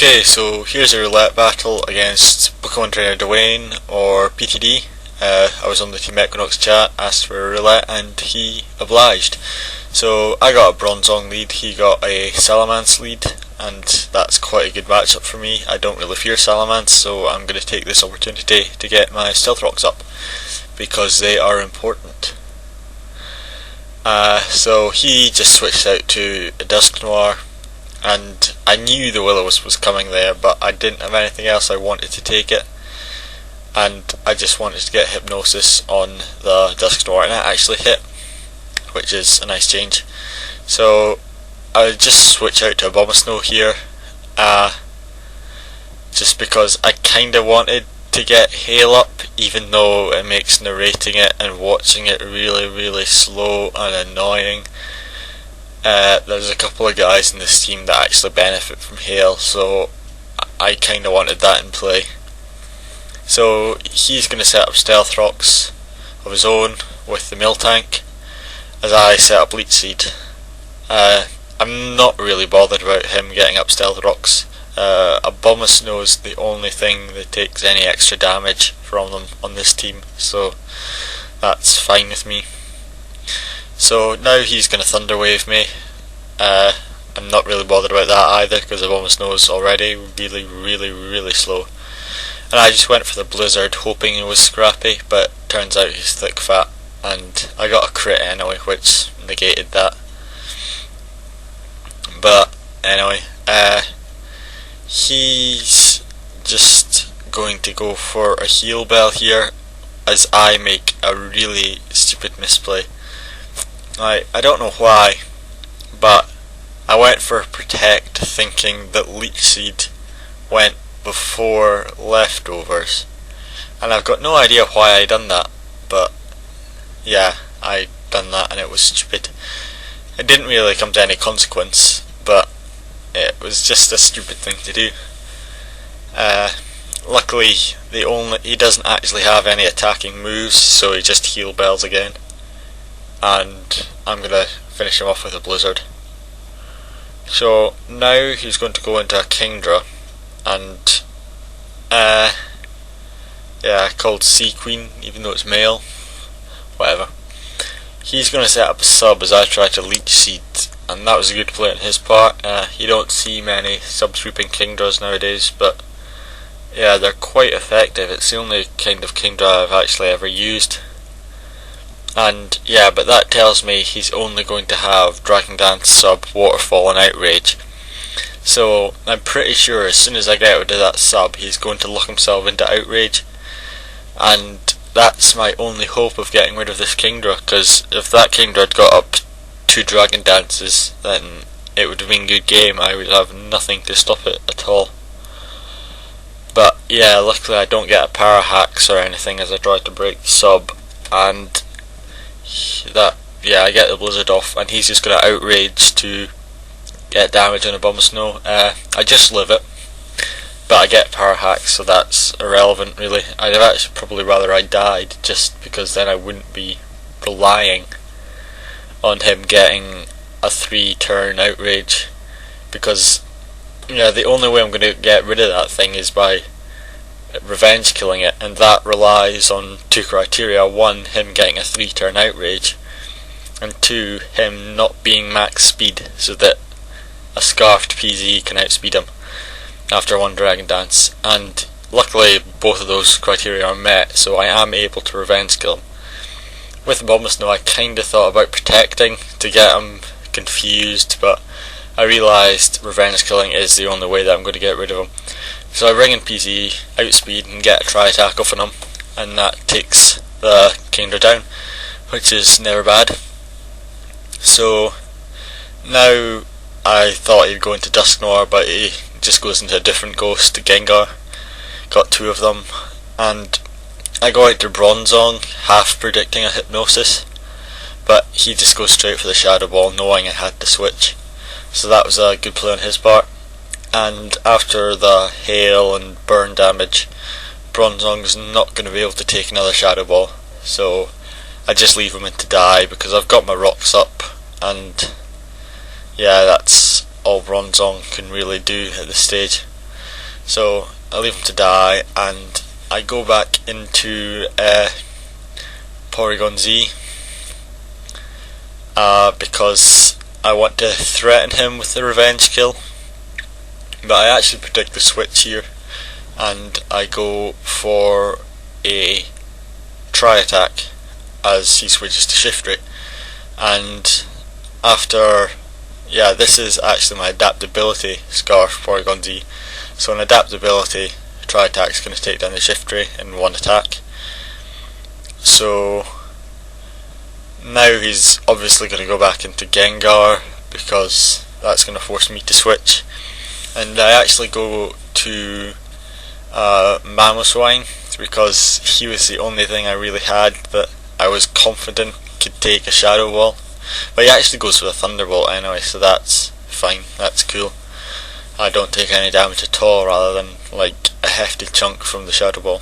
Okay, so here's a roulette battle against PokemonTrainerDwayne or PTD. I was on the Team Equinox chat, asked for a roulette, and he obliged. So I got a Bronzong lead, he got a Salamence lead, and that's quite a good matchup for me. I don't really fear Salamence, so I'm going to take this opportunity to get my Stealth Rocks up, because they are important. So he just switched out to a Dusknoir, and I knew the Will-O-Wisp was coming there, but I didn't have anything else. I wanted to take it, and I just wanted to get Hypnosis on the Dusknoir, and it actually hit, which is a nice change. So I'll just switch out to a Abomasnow here, just because I kinda wanted to get Hail up, even though it makes narrating it and watching it really slow and annoying. There's a couple of guys in this team that actually benefit from Hail, so I kinda wanted that in play. So he's going to set up Stealth Rocks of his own with the Miltank, as I set up Leech Seed. I'm not really bothered about him getting up Stealth Rocks. Abomasnow is the only thing that takes any extra damage from them on this team, so that's fine with me. So now he's going to Thunder Wave me. I'm not really bothered about that either, because Abomasnow is already really slow. And I just went for the Blizzard, hoping it was scrappy, but turns out he's thick fat, and I got a crit anyway, which negated that. But anyway, he's just going to go for a Heal Bell here, as I make a really stupid misplay. I don't know why, but I went for Protect thinking that Leech Seed went before Leftovers, and I've got no idea why I done that, but yeah, I done that and it was stupid. It didn't really come to any consequence, but it was just a stupid thing to do. Luckily he doesn't actually have any attacking moves, so he just Heal Bells again, and I'm gonna finish him off with a Blizzard. So now he's going to go into a Kingdra, and yeah, called Sea Queen, even though it's male. Whatever. He's going to set up a sub as I try to Leech Seed, and that was a good play on his part. You don't see many sub-sweeping Kingdras nowadays, but yeah, they're quite effective. It's the only kind of Kingdra I've actually ever used. And yeah, but that tells me he's only going to have Dragon Dance, Sub, Waterfall and Outrage. So I'm pretty sure as soon as I get rid of that sub, he's going to lock himself into Outrage, and that's my only hope of getting rid of this Kingdra, because if that Kingdra had got up 2 Dragon Dances, then it would have been a good game. I would have nothing to stop it at all. But yeah, luckily I don't get a Para Hacks or anything as I try to break the sub, and that, yeah, I get the Blizzard off, and he's just going to Outrage to get damage on a Abomasnow. I just live it, but I get Power Hacks, so that's irrelevant really. I'd have actually probably rather I died, just because then I wouldn't be relying on him getting a 3-turn Outrage, because yeah, the only way I'm going to get rid of that thing is by revenge killing it, and that relies on 2 criteria. 1, him getting a 3-turn Outrage, and 2, him not being max speed, so that a Scarfed PZ can outspeed him after 1 Dragon Dance, and luckily both of those criteria are met, so I am able to revenge kill him. With Abomasnow I kinda thought about protecting to get him confused, but I realised revenge killing is the only way that I'm going to get rid of him. So I bring in PZ, outspeed, and get a tri-attack off on him, and that takes the Kingdra down, which is never bad. So now I thought he'd go into Dusknoir, but he just goes into a different ghost, Gengar. Got 2 of them, and I go out to Bronzong, half predicting a Hypnosis, but he just goes straight for the Shadow Ball, knowing I had to switch. So that was a good play on his part. And after the hail and burn damage, Bronzong's not going to be able to take another Shadow Ball, so I just leave him in to die, because I've got my rocks up, and yeah, that's all Bronzong can really do at this stage. So I leave him to die, and I go back into Porygon Z because I want to threaten him with the revenge kill. But I actually predict the switch here, and I go for a try attack as he switches to shift rate. And after, yeah, this is actually my adaptability scarf Porygon Z. So an adaptability try attack is going to take down the shift ray in one attack. So now he's obviously going to go back into Gengar because that's going to force me to switch. And I actually go to Mamoswine because he was the only thing I really had that I was confident could take a Shadow Ball. But he actually goes for the Thunderbolt anyway, so that's fine, that's cool. I don't take any damage at all, rather than like a hefty chunk from the Shadow Ball.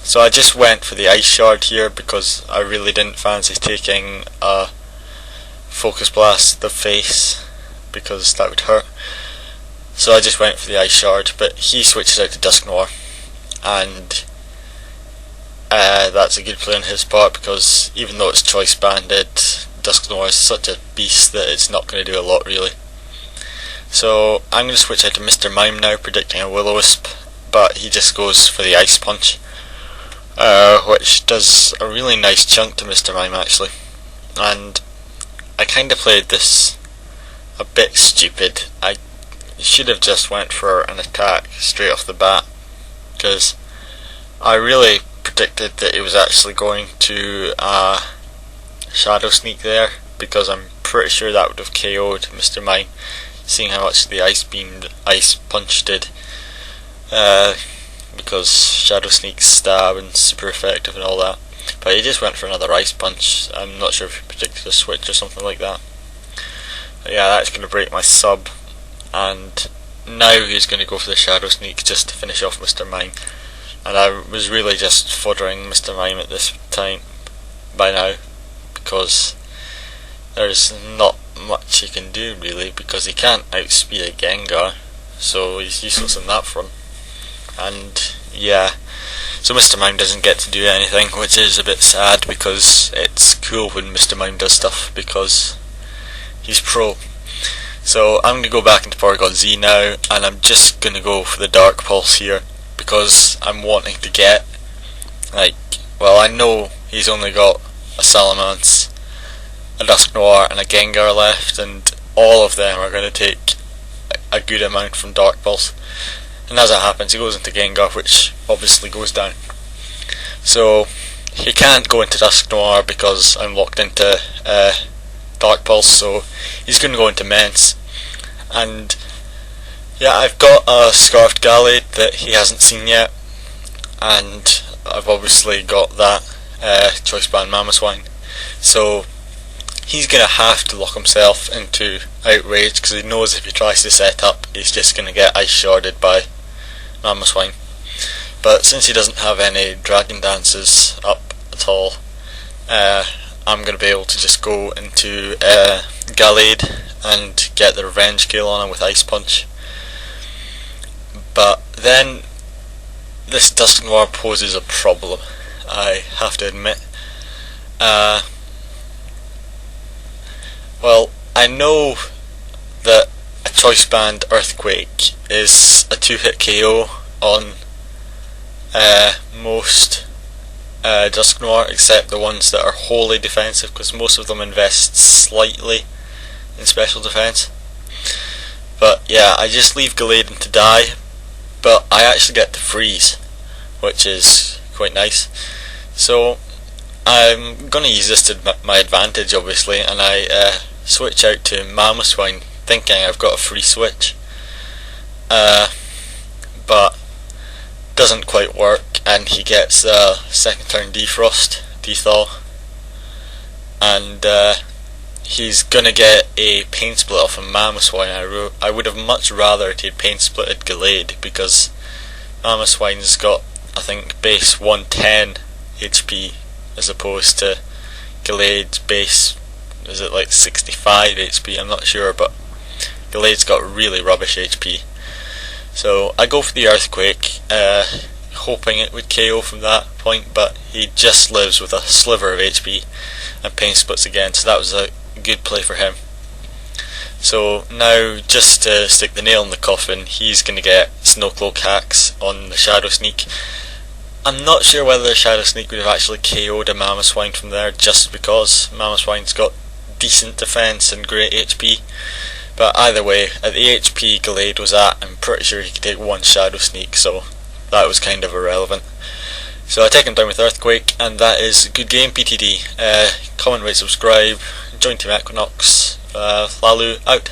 So I just went for the Ice Shard here because I really didn't fancy taking a Focus Blast to the face because that would hurt. So I just went for the Ice Shard, but he switches out to Dusknoir, and that's a good play on his part because even though it's choice banded, Dusknoir is such a beast that it's not going to do a lot really. So I'm going to switch out to Mr. Mime now, predicting a Will-O-Wisp, but he just goes for the Ice Punch, which does a really nice chunk to Mr. Mime actually. And I kind of played this a bit stupid. I should have just went for an attack straight off the bat, because I really predicted that it was actually going to Shadow Sneak there, because I'm pretty sure that would have KO'd Mr. Mime, seeing how much the Ice Punch did, because Shadow Sneak's stab and super effective and all that. But he just went for another Ice Punch. I'm not sure if he predicted a switch or something like that. But yeah, that's going to break my sub, and now he's going to go for the Shadow Sneak just to finish off Mr. Mime. And I was really just foddering Mr. Mime at this time by now, because there's not much he can do really, because he can't outspeed a Gengar, so he's useless in that front. And yeah, so Mr. Mime doesn't get to do anything, which is a bit sad because it's cool when Mr. Mime does stuff because he's pro. So I'm going to go back into Porygon Z now, and I'm just going to go for the Dark Pulse here because I'm wanting to get, like, well, I know he's only got a Salamence, a Dusknoir and a Gengar left, and all of them are going to take a good amount from Dark Pulse. And as it happens, he goes into Gengar, which obviously goes down. So he can't go into Dusknoir because I'm locked into Dark Pulse, so he's going to go into Mence. And yeah, I've got a Scarfed Gallade that he hasn't seen yet, and I've obviously got that Choice Band Mamoswine. So he's going to have to lock himself into Outrage because he knows if he tries to set up, he's just going to get Ice Sharded by Mamoswine. But since he doesn't have any Dragon Dances up at all, I'm going to be able to just go into Gallade and get the revenge kill on him with Ice Punch. But then this Dusknoir poses a problem, I have to admit. Well, I know that a Choice Band Earthquake is a 2-hit KO on most Dusknoir, except the ones that are wholly defensive, because most of them invest slightly in special defense. But yeah, I just leave Gallade to die, but I actually get to freeze, which is quite nice. So I'm going to use this to my advantage, obviously, and I switch out to Mamoswine thinking I've got a free switch, but doesn't quite work, and he gets second turn Dethaw, and he's gonna get a Pain Split off of Mamoswine. I would have much rather he'd Pain Splitted Gallade, because Mamoswine's got, I think, base 110 HP as opposed to Gallade's base, is it like 65 HP? I'm not sure, but Gallade's got really rubbish HP. So I go for the Earthquake, hoping it would KO from that point, but he just lives with a sliver of HP and Pain Splits again, so that was a good play for him. So now, just to stick the nail in the coffin, he's going to get Snowcloak hacks on the Shadow Sneak. I'm not sure whether the Shadow Sneak would have actually KO'd a Mamoswine from there, just because Mamoswine's got decent defense and great HP. But either way, at the HP Gallade was at, I'm pretty sure he could take one Shadow Sneak, so that was kind of irrelevant. So I take him down with Earthquake, and that is a good game, PTD. Comment, rate, subscribe, join Team Equinox. Lalu out.